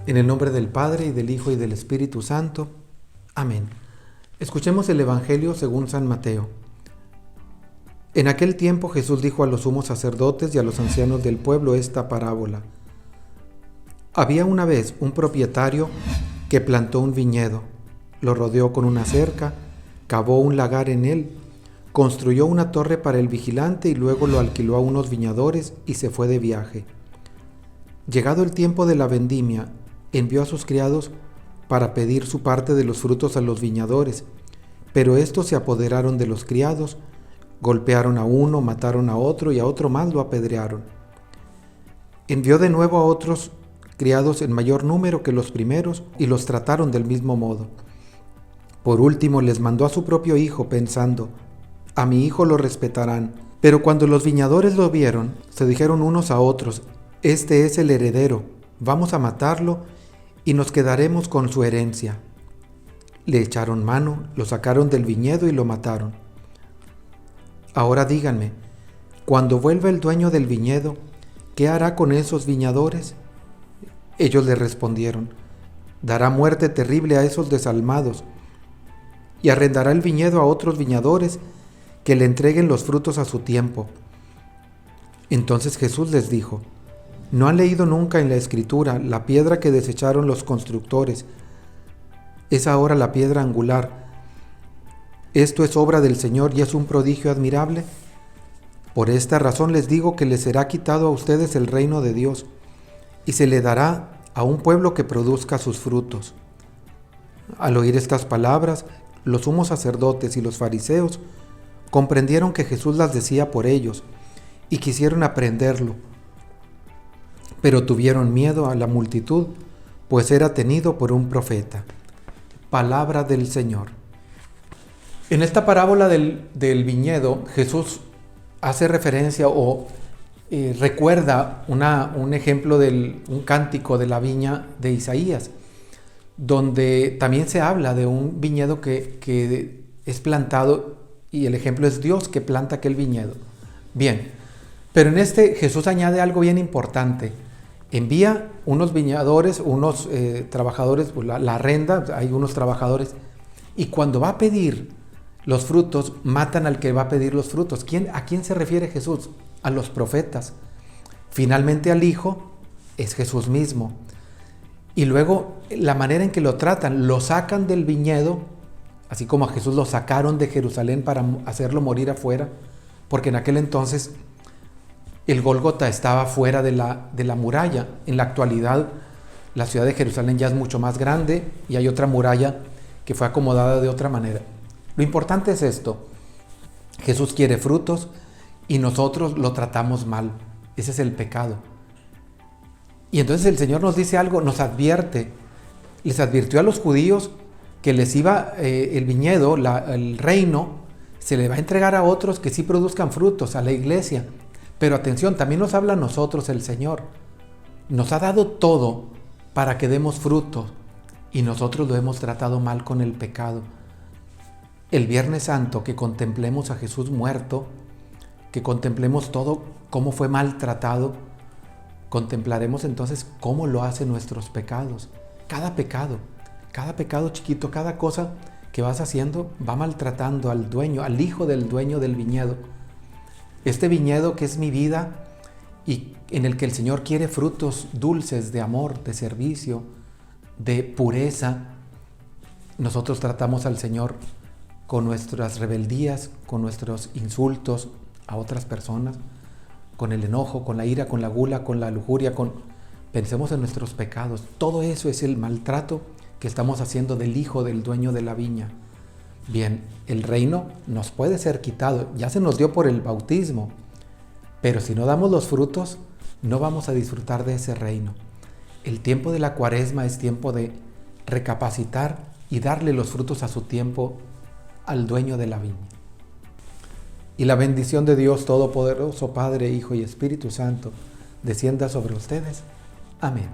En el nombre del Padre, y del Hijo, y del Espíritu Santo. Amén. Escuchemos el Evangelio según San Mateo. En aquel tiempo Jesús dijo a los sumos sacerdotes y a los ancianos del pueblo esta parábola. Había una vez un propietario que plantó un viñedo, lo rodeó con una cerca, cavó un lagar en él, construyó una torre para el vigilante y luego lo alquiló a unos viñadores y se fue de viaje. Llegado el tiempo de la vendimia, envió a sus criados para pedir su parte de los frutos a los viñadores, pero estos se apoderaron de los criados, golpearon a uno, mataron a otro y a otro más lo apedrearon. Envió de nuevo a otros criados en mayor número que los primeros y los trataron del mismo modo. Por último les mandó a su propio hijo pensando, a mi hijo lo respetarán. Pero cuando los viñadores lo vieron, se dijeron unos a otros, este es el heredero, vamos a matarlo y nos quedaremos con su herencia. Le echaron mano, lo sacaron del viñedo y lo mataron. Ahora díganme, cuando vuelva el dueño del viñedo, ¿qué hará con esos viñadores? Ellos le respondieron, dará muerte terrible a esos desalmados y arrendará el viñedo a otros viñadores que le entreguen los frutos a su tiempo. Entonces Jesús les dijo, ¿no han leído nunca en la Escritura la piedra que desecharon los constructores? Es ahora la piedra angular. Esto es obra del Señor y es un prodigio admirable. Por esta razón les digo que les será quitado a ustedes el reino de Dios y se le dará a un pueblo que produzca sus frutos. Al oír estas palabras, los sumos sacerdotes y los fariseos comprendieron que Jesús las decía por ellos y quisieron aprenderlo, pero tuvieron miedo a la multitud, pues era tenido por un profeta. Palabra del Señor. En esta parábola del viñedo, Jesús hace referencia o recuerda un ejemplo un cántico de la viña de Isaías, donde también se habla de un viñedo que es plantado y el ejemplo es Dios que planta aquel viñedo. Bien, pero en este Jesús añade algo bien importante. Envía unos viñadores, unos trabajadores, la arrenda, hay unos trabajadores, y cuando va a pedir los frutos, matan al que va a pedir los frutos. ¿A quién se refiere Jesús? A los profetas. Finalmente al Hijo es Jesús mismo. Y luego la manera en que lo tratan, lo sacan del viñedo, así como a Jesús lo sacaron de Jerusalén para hacerlo morir afuera, porque en aquel entonces el Gólgota estaba fuera de la muralla. En la actualidad, la ciudad de Jerusalén ya es mucho más grande y hay otra muralla que fue acomodada de otra manera. Lo importante es esto. Jesús quiere frutos y nosotros lo tratamos mal. Ese es el pecado. Y entonces el Señor nos dice algo, nos advierte. Les advirtió a los judíos que les iba el viñedo, el reino, se le va a entregar a otros que sí produzcan frutos, a la iglesia. Pero atención, también nos habla a nosotros el Señor. Nos ha dado todo para que demos fruto y nosotros lo hemos tratado mal con el pecado. El Viernes Santo, que contemplemos a Jesús muerto, que contemplemos todo cómo fue maltratado, contemplaremos entonces cómo lo hacen nuestros pecados. Cada pecado chiquito, cada cosa que vas haciendo va maltratando al dueño, al hijo del dueño del viñedo. Este viñedo que es mi vida y en el que el Señor quiere frutos dulces de amor, de servicio, de pureza. Nosotros tratamos al Señor con nuestras rebeldías, con nuestros insultos a otras personas, con el enojo, con la ira, con la gula, con la lujuria, pensemos en nuestros pecados. Todo eso es el maltrato que estamos haciendo del hijo del dueño de la viña. Bien, el reino nos puede ser quitado, ya se nos dio por el bautismo, pero si no damos los frutos, no vamos a disfrutar de ese reino. El tiempo de la Cuaresma es tiempo de recapacitar y darle los frutos a su tiempo al dueño de la viña. Y la bendición de Dios Todopoderoso, Padre, Hijo y Espíritu Santo, descienda sobre ustedes. Amén.